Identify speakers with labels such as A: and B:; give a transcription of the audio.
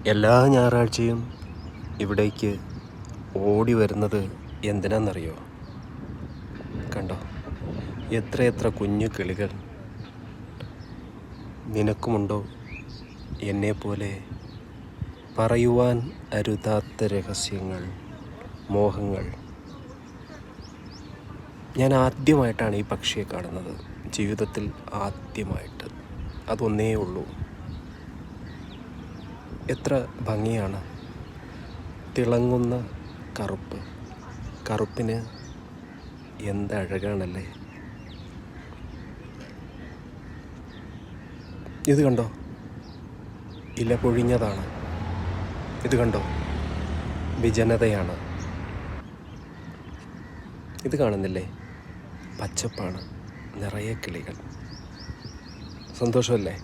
A: എല്ലാ ഞായറാഴ്ചയും ഇവിടേക്ക് ഓടി വരുന്നത് എന്തിനാണെന്നറിയോ? കണ്ടോ, എത്രയെത്ര കുഞ്ഞു കിളികൾ. നിനക്കുമുണ്ടോ എന്നെപ്പോലെ പറയുവാൻ അരുതാത്ത രഹസ്യങ്ങൾ, മോഹങ്ങൾ? ഞാൻ ആദ്യമായിട്ടാണ് ഈ പക്ഷിയെ കാണുന്നത്, ജീവിതത്തിൽ ആദ്യമായിട്ട്. അതൊന്നേ ഉള്ളൂ. എത്ര ഭംഗിയാണ്! തിളങ്ങുന്ന കറുപ്പ്, കറുപ്പിന് എന്തഴകാണല്ലേ! ഇത് കണ്ടോ, ഇല പൊഴിഞ്ഞതാണ്. ഇത് കണ്ടോ, വിജനതയാണ്. ഇത് കാണുന്നില്ലേ, പച്ചപ്പാണ്, നിറയെ കിളികൾ. സന്തോഷമല്ലേ?